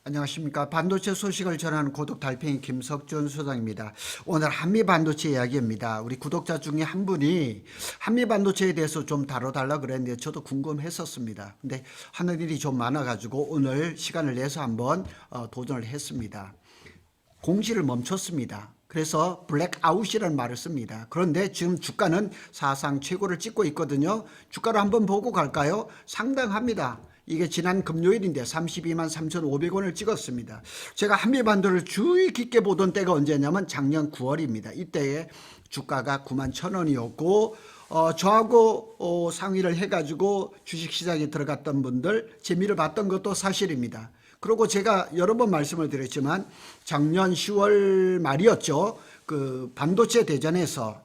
안녕하십니까. 반도체 소식을 전하는 고독 달팽이 김석준 소장입니다. 오늘 한미 반도체 이야기입니다. 우리 구독자 중에 한 분이 한미 반도체에 대해서 좀 다뤄달라 그랬는데 저도 궁금했었습니다. 근데 하는 일이 좀 많아가지고 오늘 시간을 내서 한번 도전을 했습니다. 공시를 멈췄습니다. 그래서 블랙아웃이라는 말을 씁니다. 그런데 지금 주가는 사상 최고를 찍고 있거든요. 주가를 한번 보고 갈까요? 상당합니다. 이게 지난 금요일인데 32만 3,500원을 찍었습니다. 제가 한미반도를 주의 깊게 보던 때가 언제냐면 작년 9월입니다. 이때에 주가가 9만 1,000원이었고 저하고 상의를 해가지고 주식시장에 들어갔던 분들 재미를 봤던 것도 사실입니다. 그리고 제가 여러 번 말씀을 드렸지만 작년 10월 말이었죠. 그 반도체 대전에서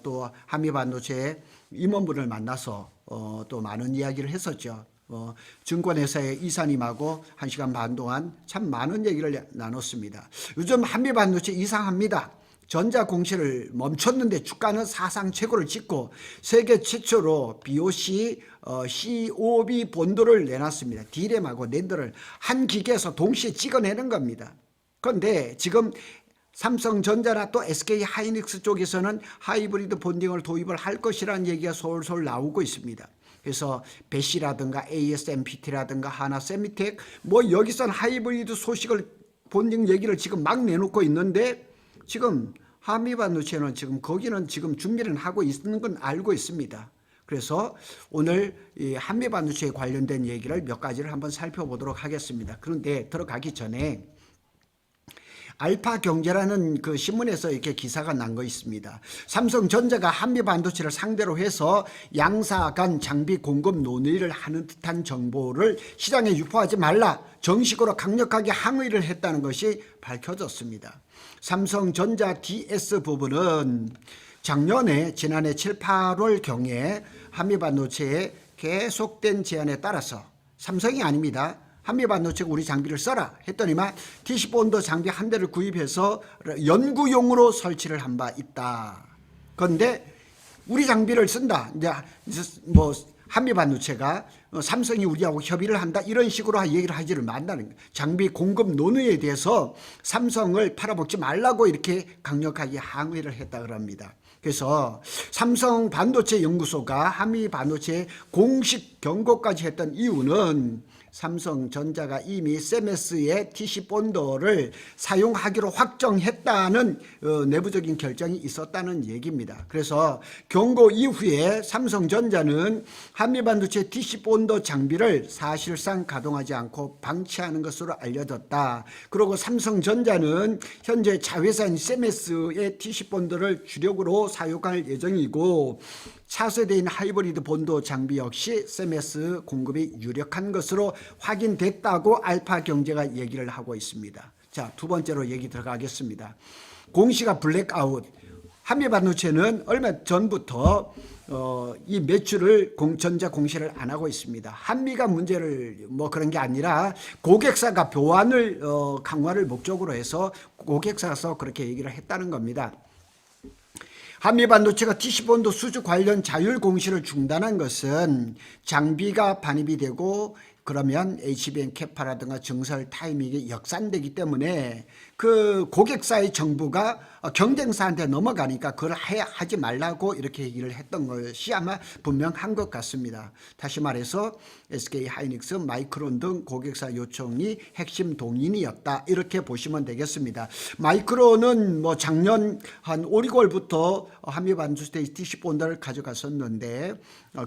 또 한미반도체 임원분을 만나서 또 많은 이야기를 했었죠. 증권회사의 이사님하고 1시간 반 동안 참 많은 얘기를 나눴습니다. 요즘 한미반도체 이상합니다. 전자 공시를 멈췄는데 주가는 사상 최고를 찍고 세계 최초로 BOC COB 본도를 내놨습니다. D램하고 낸드를 한 기계에서 동시에 찍어내는 겁니다. 그런데 지금 삼성전자나 또 SK 하이닉스 쪽에서는 하이브리드 본딩을 도입을 할 것이라는 얘기가 솔솔 나오고 있습니다. 그래서 배시라든가 ASMPT라든가 하나세미텍 뭐 여기서는 하이브리드 소식을 본딩 얘기를 지금 막 내놓고 있는데 지금 한미반도체는 지금 거기는 지금 준비를 하고 있는 건 알고 있습니다. 그래서 오늘 이 한미반도체에 관련된 얘기를 몇 가지를 한번 살펴보도록 하겠습니다. 그런데 들어가기 전에 알파경제라는 그 신문에서 이렇게 기사가 난 거 있습니다. 삼성전자가 한미반도체를 상대로 해서 양사 간 장비 공급 논의를 하는 듯한 정보를 시장에 유포하지 말라 정식으로 강력하게 항의를 했다는 것이 밝혀졌습니다. 삼성전자 DS 부분은 작년에 지난해 7, 8월 경에 한미반도체에 계속된 제안에 따라서 삼성이 아닙니다. 한미반도체가 우리 장비를 써라 했더니만 TC본드 장비 한 대를 구입해서 연구용으로 설치를 한 바 있다. 그런데 우리 장비를 쓴다. 이제 뭐 한미반도체가 삼성이 우리하고 협의를 한다 이런 식으로 얘기를 하지를 말라는 거예요. 장비 공급 논의에 대해서 삼성을 팔아먹지 말라고 이렇게 강력하게 항의를 했다 그럽니다. 그래서 삼성 반도체 연구소가 한미반도체 공식 경고까지 했던 이유는 삼성전자가 이미 세메스의 TC본더를 사용하기로 확정했다는 내부적인 결정이 있었다는 얘기입니다. 그래서 경고 이후에 삼성전자는 한미반도체 TC본더 장비를 사실상 가동하지 않고 방치하는 것으로 알려졌다. 그리고 삼성전자는 현재 자회사인 세메스의 TC본더를 주력으로 사용할 예정이고 차세대인 하이브리드 본도 장비 역시 세메스 공급이 유력한 것으로 확인됐다고 알파경제가 얘기를 하고 있습니다. 자, 두 번째로 얘기 들어가겠습니다. 공시가 블랙아웃. 한미반도체는 얼마 전부터 이 매출을 전자 공시를 안 하고 있습니다. 한미가 문제를 뭐 그런 게 아니라 고객사가 보안을 강화를 목적으로 해서 고객사에서 그렇게 얘기를 했다는 겁니다. 한미반도체가 TC본도 수주 관련 자율 공시를 중단한 것은 장비가 반입이 되고 그러면 HBM 캐파라든가 증설 타이밍이 역산되기 때문에 그 고객사의 정보가 경쟁사한테 넘어가니까 그걸 하지 말라고 이렇게 얘기를 했던 것이 아마 분명한 것 같습니다. 다시 말해서 SK 하이닉스, 마이크론 등 고객사 요청이 핵심 동인이었다 이렇게 보시면 되겠습니다. 마이크론은 뭐 작년 한 5, 6월부터 한미반도체 TC본드를 가져갔었는데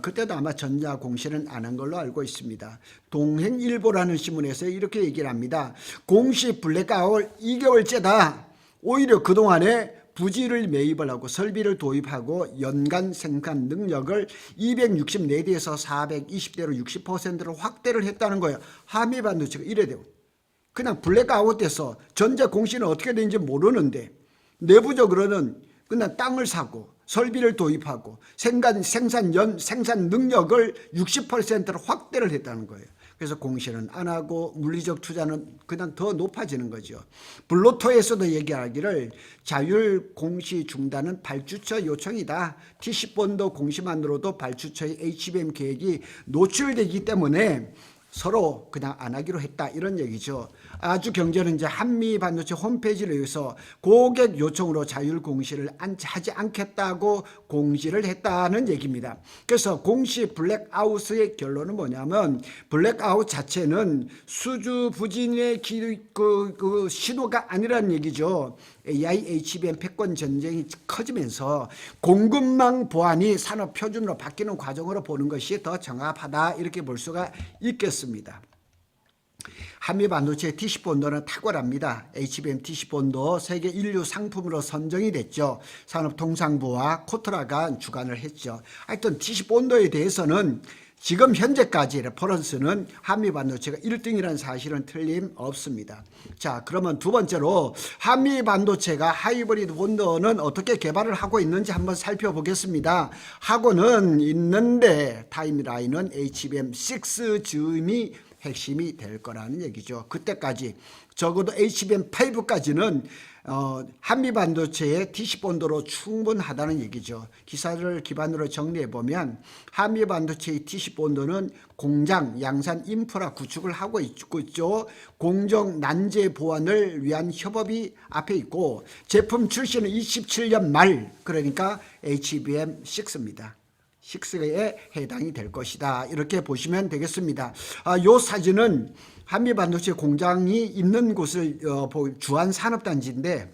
그때도 아마 전자 공시는 안 한 걸로 알고 있습니다. 동행일보라는 신문에서 이렇게 얘기를 합니다. 공시 블랙아웃 2개월째다. 오히려 그동안에 부지를 매입을 하고 설비를 도입하고 연간 생산 능력을 264대에서 420대로 60%로 확대를 했다는 거예요. 한미반도체가 이래 되고 그냥 블랙아웃 돼서 전자 공시는 어떻게 되는지 모르는데 내부적으로는 그냥 땅을 사고 설비를 도입하고 생산 능력을 60%로 확대를 했다는 거예요. 그래서 공시는 안 하고 물리적 투자는 그냥 더 높아지는 거죠. 블로토에서도 얘기하기를 자율 공시 중단은 발주처 요청이다. TC본도 공시만으로도 발주처의 HBM 계획이 노출되기 때문에 서로 그냥 안 하기로 했다 이런 얘기죠. 아주 경제는 이제 한미 반도체 홈페이지를 위해서 고객 요청으로 자율 공시를 하지 않겠다고 공시를 했다는 얘기입니다. 그래서 공시 블랙아웃의 결론은 뭐냐면 블랙아웃 자체는 수주 부진의 그 신호가 아니라는 얘기죠. AI HBM 패권 전쟁이 커지면서 공급망 보안이 산업 표준으로 바뀌는 과정으로 보는 것이 더 정확하다 이렇게 볼 수가 있겠습니다. 한미 반도체 TC본도는 탁월합니다. HBM TC본도 세계 인류 상품으로 선정이 됐죠. 산업통상부와 코트라가 주관을 했죠. 하여튼 TC본도에 대해서는 지금 현재까지 레퍼런스는 한미 반도체가 1등이라는 사실은 틀림없습니다. 자, 그러면 두 번째로 한미 반도체가 하이브리드 본도는 어떻게 개발을 하고 있는지 한번 살펴보겠습니다. 하고는 있는데 타임라인은 HBM6 즈음이 핵심이 될 거라는 얘기죠. 그때까지 적어도 HBM5까지는 한미 반도체의 TC본도로 충분하다는 얘기죠. 기사를 기반으로 정리해보면 한미 반도체의 TC본도는 공장, 양산 인프라 구축을 하고 있죠. 공정 난제 보완을 위한 협업이 앞에 있고 제품 출시는 27년 말, 그러니까 HBM6입니다. 6에 해당이 될 것이다. 이렇게 보시면 되겠습니다. 이 사진은 한미 반도체 공장이 있는 곳을 주한 산업단지인데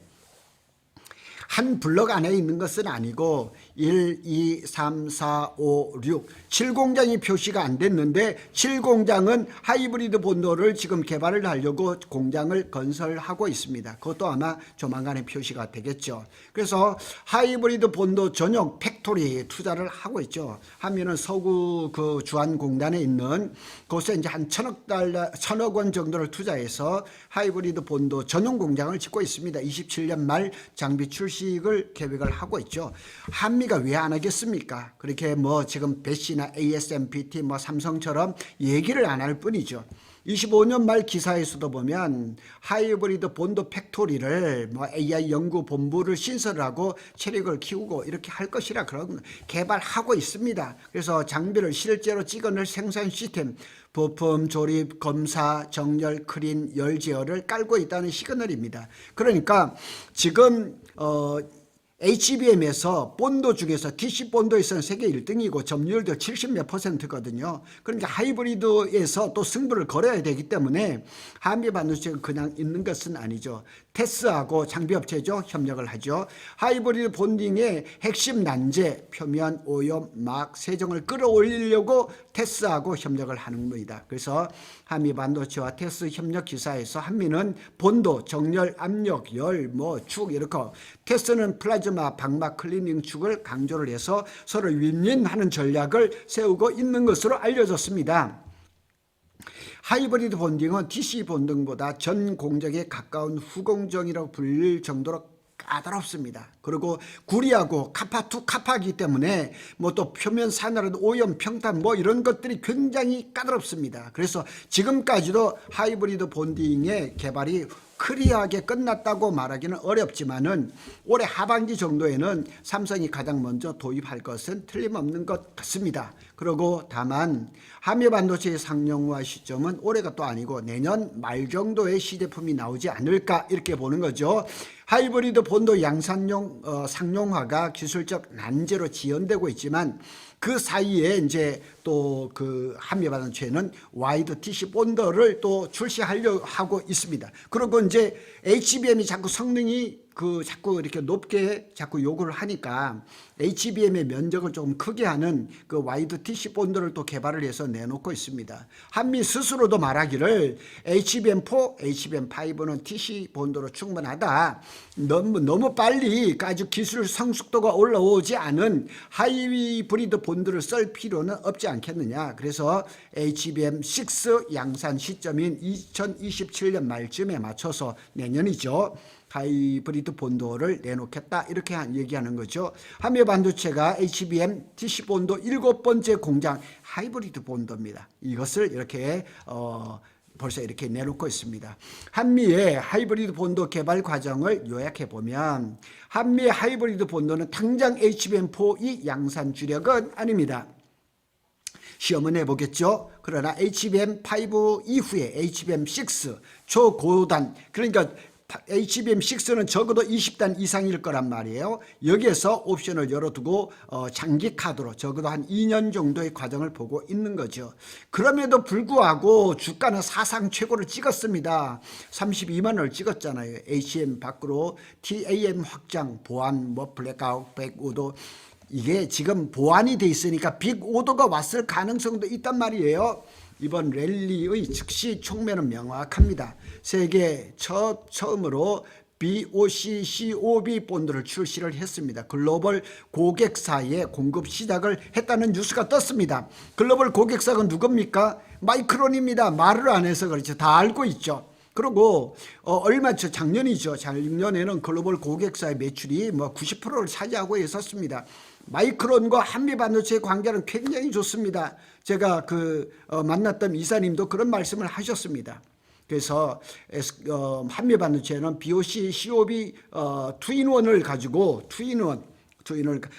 한 블럭 안에 있는 것은 아니고 1, 2, 3, 4, 5, 6, 7공장이 표시가 안 됐는데 7공장은 하이브리드 본도를 지금 개발을 하려고 공장을 건설하고 있습니다. 그것도 아마 조만간에 표시가 되겠죠. 그래서 하이브리드 본도 전용 팩토리에 투자를 하고 있죠. 한미는 서구 그 주한공단에 있는 곳에 이제 한 1,000억 원 정도를 투자해서 하이브리드 본도 전용 공장을 짓고 있습니다. 27년 말 장비 출시를 계획을 하고 있죠. 한미가 왜 안 하겠습니까? 그렇게 뭐 지금 배시나 ASMPT 뭐 삼성처럼 얘기를 안 할 뿐이죠. 25년 말 기사에서도 보면 하이브리드 본도 팩토리를 뭐 AI 연구 본부를 신설하고 체력을 키우고 이렇게 할 것이라 그런 개발하고 있습니다. 그래서 장비를 실제로 찍어낼 생산 시스템, 부품, 조립, 검사, 정렬, 크린, 열 제어를 깔고 있다는 시그널입니다. 그러니까 지금 HBM에서 본도 중에서 TC 본도에서는 세계 1등이고 점유율도 70몇 %거든요. 그러니까 하이브리드에서 또 승부를 걸어야 되기 때문에 한미 반도체가 그냥 있는 것은 아니죠. 테스하고 장비업체죠. 협력을 하죠. 하이브리드 본딩의 핵심 난제, 표면, 오염, 막, 세정을 끌어올리려고 테스하고 협력을 하는 겁니다. 그래서 한미 반도체와 테스 협력 기사에서 한미는 본도, 정렬, 압력, 열, 축 이렇게 테스는 플라즈마, 방막, 클리닝 축을 강조를 해서 서로 윈윈하는 전략을 세우고 있는 것으로 알려졌습니다. 하이브리드 본딩은 TC 본딩보다 전 공정에 가까운 후공정이라고 불릴 정도로 까다롭습니다. 그리고 구리하고 카파2 카파이기 때문에 뭐 또 표면 산화라도 오염, 평탄 뭐 이런 것들이 굉장히 까다롭습니다. 그래서 지금까지도 하이브리드 본딩의 개발이 클리어하게 끝났다고 말하기는 어렵지만은 올해 하반기 정도에는 삼성이 가장 먼저 도입할 것은 틀림없는 것 같습니다. 그리고 다만 한미 반도체의 상용화 시점은 올해가 또 아니고 내년 말 정도의 시제품이 나오지 않을까 이렇게 보는 거죠. 하이브리드 본도 양산용 상용화가 기술적 난제로 지연되고 있지만 그 사이에 이제 또 그 한미 반도체는 와이드 TC 본더를 또 출시하려고 하고 있습니다. 그리고 이제 HBM이 자꾸 성능이 자꾸 이렇게 높게 자꾸 요구를 하니까 HBM의 면적을 조금 크게 하는 그 와이드 TC 본드를 또 개발을 해서 내놓고 있습니다. 한미 스스로도 말하기를 HBM4, HBM5는 TC 본드로 충분하다. 너무 빨리 아주 기술 성숙도가 올라오지 않은 하이브리드 본드를 쓸 필요는 없지 않겠느냐. 그래서 HBM6 양산 시점인 2027년 말쯤에 맞춰서 내년이죠. 하이브리드 본도를 내놓겠다 이렇게 얘기하는 거죠. 한미 반도체가 HBM TC 본도 7번째 공장 하이브리드 본도입니다. 이것을 이렇게 벌써 이렇게 내놓고 있습니다. 한미의 하이브리드 본도 개발 과정을 요약해 보면 한미의 하이브리드 본도는 당장 HBM4이 양산 주력은 아닙니다. 시험은 해보겠죠. 그러나 HBM5 이후에 HBM6 초고단, 그러니까 HBM6는 적어도 20단 이상일 거란 말이에요. 여기에서 옵션을 열어두고 장기 카드로 적어도 한 2년 정도의 과정을 보고 있는 거죠. 그럼에도 불구하고 주가는 사상 최고를 찍었습니다. 32만 원을 찍었잖아요. HM 밖으로 TAM 확장, 보안, 뭐 블랙아웃, 백오도, 이게 지금 보완이 돼 있으니까 빅오더가 왔을 가능성도 있단 말이에요. 이번 랠리의 즉시 촉매는 명확합니다. 세계 처음으로 BOC, COB 본드를 출시를 했습니다. 글로벌 고객사에 공급 시작을 했다는 뉴스가 떴습니다. 글로벌 고객사가 누굽니까? 마이크론입니다. 말을 안 해서 그렇죠. 다 알고 있죠. 그리고 얼마 전 작년이죠. 작년에는 글로벌 고객사의 매출이 뭐 90%를 차지하고 있었습니다. 마이크론과 한미반도체의 관계는 굉장히 좋습니다. 제가 만났던 이사님도 그런 말씀을 하셨습니다. 그래서 한미반도체는 BOC, COB 투인원을 가지고 투인원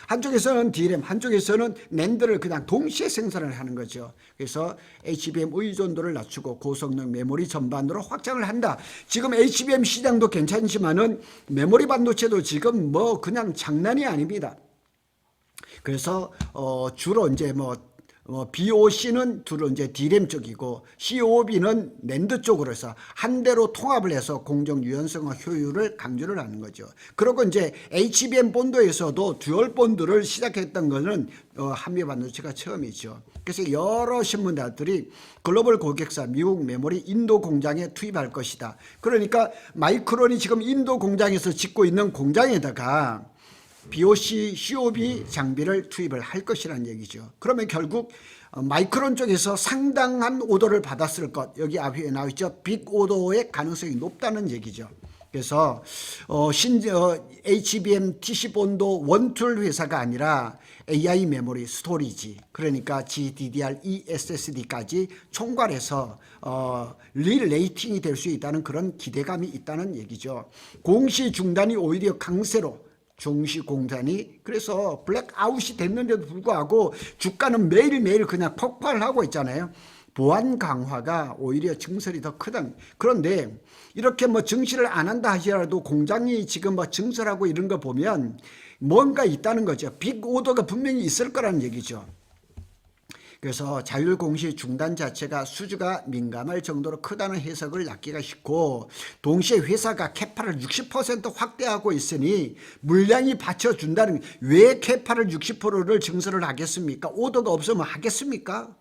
한쪽에서는 DRAM, 한쪽에서는 낸드를 그냥 동시에 생산을 하는 거죠. 그래서 HBM 의존도를 낮추고 고성능 메모리 전반으로 확장을 한다. 지금 HBM 시장도 괜찮지만은 메모리 반도체도 지금 뭐 그냥 장난이 아닙니다. 그래서 주로 이제 BOC는 주로 이제 DRAM 쪽이고 COB는 낸드 쪽으로 해서 한 대로 통합을 해서 공정 유연성과 효율을 강조를 하는 거죠. 그리고 이제 HBM 본도에서도 듀얼 본드를 시작했던 것은 한미 반도체가 처음이죠. 그래서 여러 신문들이 글로벌 고객사 미국 메모리 인도 공장에 투입할 것이다. 그러니까 마이크론이 지금 인도 공장에서 짓고 있는 공장에다가 BOC, COB 장비를 투입을 할 것이라는 얘기죠. 그러면 결국 마이크론 쪽에서 상당한 오더를 받았을 것, 여기 앞에 나와 있죠. 빅 오더의 가능성이 높다는 얘기죠. 그래서 HBM TC 본도 원툴 회사가 아니라 AI 메모리 스토리지, 그러니까 GDDR2 SSD까지 총괄해서 릴레이팅이 될 수 있다는 그런 기대감이 있다는 얘기죠. 공시 중단이 오히려 강세로 종시 공단이, 그래서 블랙아웃이 됐는데도 불구하고 주가는 매일매일 그냥 폭발하고 있잖아요. 보안 강화가 오히려 증설이 더 크다. 그런데 이렇게 증시를 안 한다 하더라도 공장이 지금 증설하고 이런 거 보면 뭔가 있다는 거죠. 빅 오더가 분명히 있을 거라는 얘기죠. 그래서 자율공시 중단 자체가 수주가 민감할 정도로 크다는 해석을 낳기가 쉽고, 동시에 회사가 캐파를 60% 확대하고 있으니 물량이 받쳐준다는, 왜 캐파를 60%를 증설을 하겠습니까? 오더가 없으면 하겠습니까?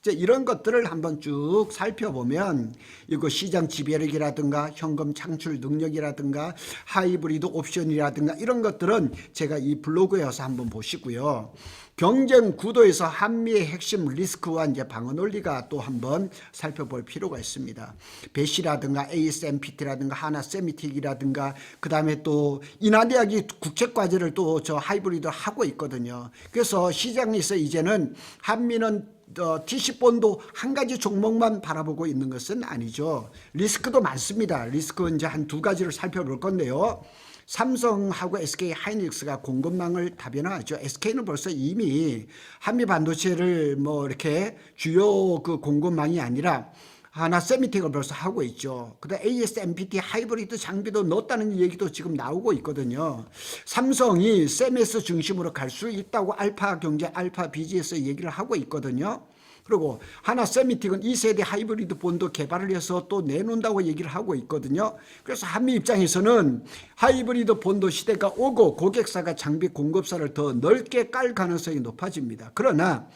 이런 것들을 한번 쭉 살펴보면 이거 시장 지배력이라든가 현금 창출 능력이라든가 하이브리드 옵션이라든가 이런 것들은 제가 이 블로그에서 한번 보시고요. 경쟁 구도에서 한미의 핵심 리스크와 이제 방어 논리가 또 한번 살펴볼 필요가 있습니다. 배시라든가 ASMPT라든가 하나세미틱이라든가 그다음에 또 인하대학이 국책과제를 또 하이브리드 하고 있거든요. 그래서 시장에서 이제는 한미는 TC본도 한 가지 종목만 바라보고 있는 것은 아니죠. 리스크도 많습니다. 리스크 이제 한 두 가지를 살펴볼 건데요. 삼성하고 SK 하이닉스가 공급망을 다변화하죠. SK는 벌써 이미 한미 반도체를 이렇게 주요 공급망이 아니라 하나 세미텍을 벌써 하고 있죠. 그다음 ASMPT 하이브리드 장비도 넣었다는 얘기도 지금 나오고 있거든요. 삼성이 세메스 중심으로 갈 수 있다고 알파경제, 알파비지에서 얘기를 하고 있거든요. 그리고 하나 세미틱은 2세대 하이브리드 본도 개발을 해서 또 내놓는다고 얘기를 하고 있거든요. 그래서 한미 입장에서는 하이브리드 본도 시대가 오고 고객사가 장비 공급사를 더 넓게 깔 가능성이 높아집니다. 그러나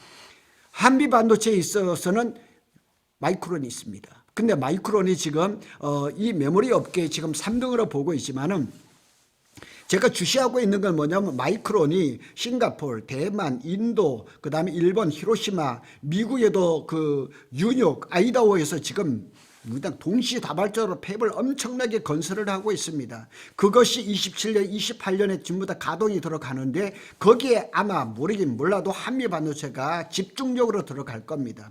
한미 반도체에 있어서는 마이크론이 있습니다. 근데 마이크론이 지금 이 메모리 업계에 지금 3등으로 보고 있지만은, 제가 주시하고 있는 건 뭐냐면 마이크론이 싱가포르, 대만, 인도, 그 다음에 일본, 히로시마, 미국에도 뉴욕, 아이다호에서 지금 동시다발적으로 팹을 엄청나게 건설을 하고 있습니다. 그것이 27년, 28년에 전부 다 가동이 들어가는데 거기에 아마 모르긴 몰라도 한미 반도체가 집중적으로 들어갈 겁니다.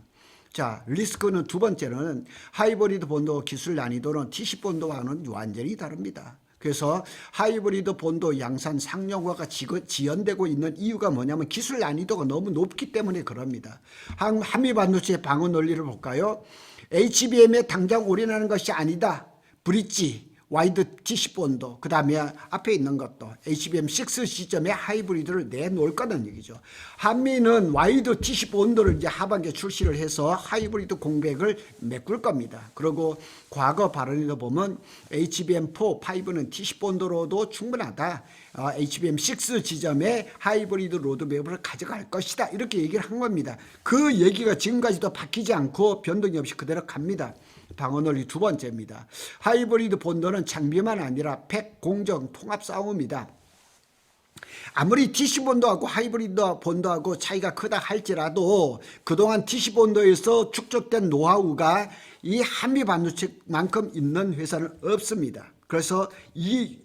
자, 리스크는 두 번째는 하이브리드 본도 기술 난이도는 TC 본도와는 완전히 다릅니다. 그래서 하이브리드 본도 양산 상용화가 지연되고 있는 이유가 뭐냐면 기술 난이도가 너무 높기 때문에 그럽니다. 한미 반도체 방어 논리를 볼까요? HBM에 당장 올인하는 것이 아니다. 브릿지, 와이드 TC 본도, 그 다음에 앞에 있는 것도 HBM6 시점에 하이브리드를 내놓을 거는 얘기죠. 한미는 와이드 TC 본도를 이제 하반기에 출시를 해서 하이브리드 공백을 메꿀 겁니다. 그리고 과거 발언에도 보면 HBM4, 5는 TC 본도로도 충분하다. HBM6 지점에 하이브리드 로드맵을 가져갈 것이다. 이렇게 얘기를 한 겁니다. 그 얘기가 지금까지도 바뀌지 않고 변동이 없이 그대로 갑니다. 방어 논리 두 번째입니다. 하이브리드 본도는 장비만 아니라 팩, 공정, 통합 싸움입니다. 아무리 TC 본도하고 하이브리드 본도하고 차이가 크다 할지라도 그동안 TC 본도에서 축적된 노하우가 이 한미 반도체만큼 있는 회사는 없습니다. 그래서 이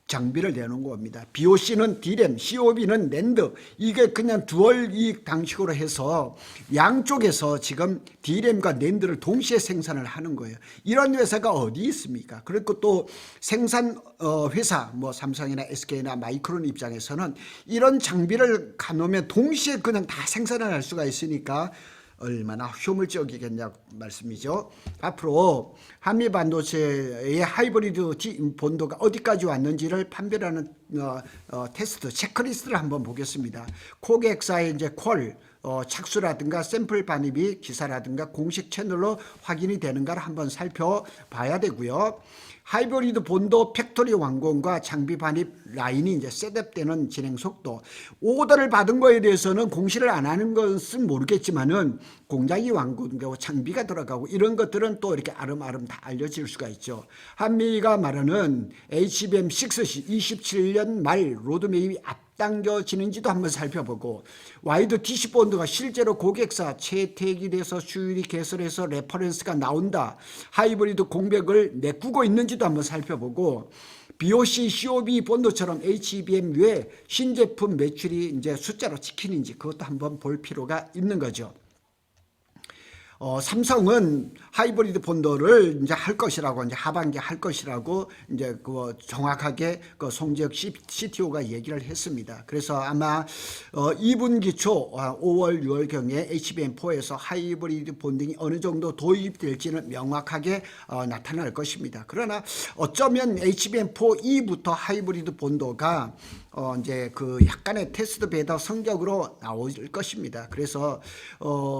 장비를 내놓은 겁니다. BOC는 D램, COB는 낸드, 이게 그냥 듀얼 이익 방식으로 해서 양쪽에서 지금 D램과 낸드를 동시에 생산을 하는 거예요. 이런 회사가 어디 있습니까? 그리고 또 생산 회사, 뭐 삼성이나 SK나 마이크론 입장에서는 이런 장비를 가놓으면 동시에 그냥 다 생산을 할 수가 있으니까 얼마나 효율적이겠냐 말씀이죠. 앞으로 한미 반도체의 하이브리드 본도가 어디까지 왔는지를 판별하는 테스트 체크리스트를 한번 보겠습니다. 고객사의 이제 콜 착수라든가 샘플 반입이 기사라든가 공식 채널로 확인이 되는가를 한번 살펴봐야 되고요. 하이브리드 본도 팩토리 완공과 장비 반입 라인이 이제 셋업되는 진행 속도, 오더를 받은 거에 대해서는 공시를 안 하는 것은 모르겠지만은 공장이 완공되고 장비가 들어가고 이런 것들은 또 이렇게 아름아름 다 알려질 수가 있죠. 한미가 말하는 HBM6 27년 말 로드맵이 앞당겨지는지도 한번 살펴보고, 와이드 TC 본드가 실제로 고객사 채택이 돼서 수율이 개설해서 레퍼런스가 나온다, 하이브리드 공백을 메꾸고 있는지도 한번 살펴보고, BOC, COB 본도처럼 HBM 외에 신제품 매출이 이제 숫자로 찍히는지 그것도 한번 볼 필요가 있는 거죠. 삼성은 하이브리드 본도를 이제 할 것이라고, 이제 하반기에 할 것이라고 이제 그 정확하게 그 송재혁 CTO가 얘기를 했습니다. 그래서 아마 2분기 초 5월 6월 경에 HBM4에서 하이브리드 본딩이 어느 정도 도입될지는 명확하게 나타날 것입니다. 그러나 어쩌면 HBM4 이후부터 하이브리드 본도가 이제 그 약간의 테스트 베타 성적으로 나올 것입니다. 그래서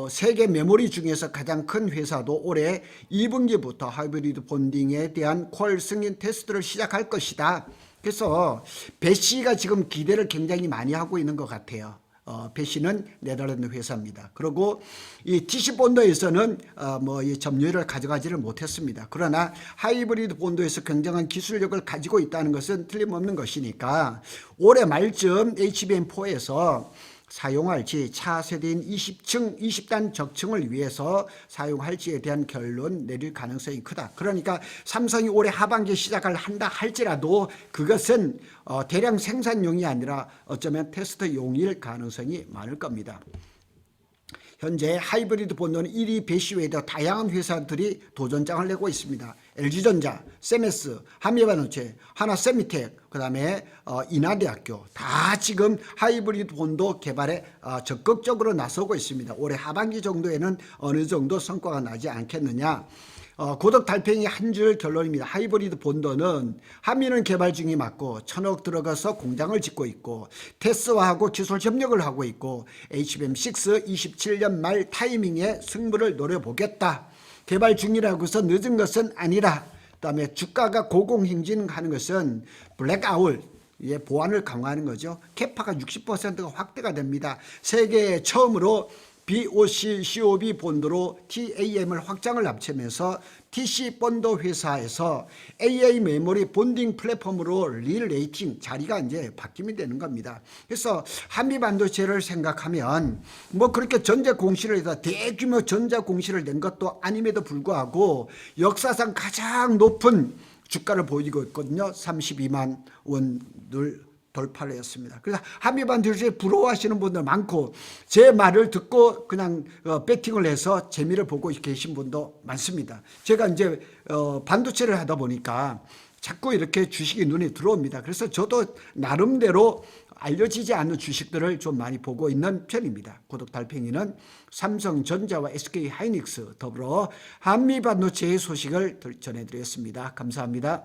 세계 메모리 중에서 가장 큰 회사도 올해 2분기부터 하이브리드 본딩에 대한 콜 승인 테스트를 시작할 것이다. 그래서 배시가 지금 기대를 굉장히 많이 하고 있는 것 같아요. 배시는 네덜란드 회사입니다. 그리고 이 TC 본도에서는 뭐 이 점유율을 가져가지를 못했습니다. 그러나 하이브리드 본도에서 굉장한 기술력을 가지고 있다는 것은 틀림없는 것이니까 올해 말쯤 HBM4에서 사용할지, 차세대인 20단 적층을 위해서 사용할지에 대한 결론 내릴 가능성이 크다. 그러니까 삼성이 올해 하반기에 시작을 한다 할지라도 그것은 대량 생산용이 아니라 어쩌면 테스트용일 가능성이 많을 겁니다. 현재 하이브리드 본도는 1위 배시 외에도 다양한 회사들이 도전장을 내고 있습니다. LG전자, 세메스, 한미반도체, 하나세미텍, 그 다음에 인하대학교 다 지금 하이브리드 본도 개발에 적극적으로 나서고 있습니다. 올해 하반기 정도에는 어느 정도 성과가 나지 않겠느냐. 고덕 달팽이 한 줄 결론입니다. 하이브리드 본도는 한미는 개발 중이 맞고 1,000억 들어가서 공장을 짓고 있고 테스와하고 기술 협력을 하고 있고 HBM6 27년 말 타이밍에 승부를 노려보겠다. 개발 중이라고 해서 늦은 것은 아니라, 그다음에 주가가 고공행진하는 것은 블랙아웃, 보안을 강화하는 거죠. 캐파가 60%가 확대가 됩니다. 세계 처음으로 BOC, COB 본도로 TAM을 확장을 합치면서 TC 본도 회사에서 AA 메모리 본딩 플랫폼으로 릴레이팅 자리가 이제 바뀌면 되는 겁니다. 그래서 한미 반도체를 생각하면 뭐 그렇게 전자 공시를 해서 대규모 전자 공시를 낸 것도 아님에도 불구하고 역사상 가장 높은 주가를 보이고 있거든요. 32만 원을 돌파를 했습니다. 그래서 한미 반도체에 부러워하시는 분들 많고 제 말을 듣고 그냥 배팅을 해서 재미를 보고 계신 분도 많습니다. 제가 이제 반도체를 하다 보니까 자꾸 이렇게 주식이 눈에 들어옵니다. 그래서 저도 나름대로 알려지지 않는 주식들을 좀 많이 보고 있는 편입니다. 구독 달팽이는 삼성전자와 SK하이닉스 더불어 한미반도체의 소식을 전해드렸습니다. 감사합니다.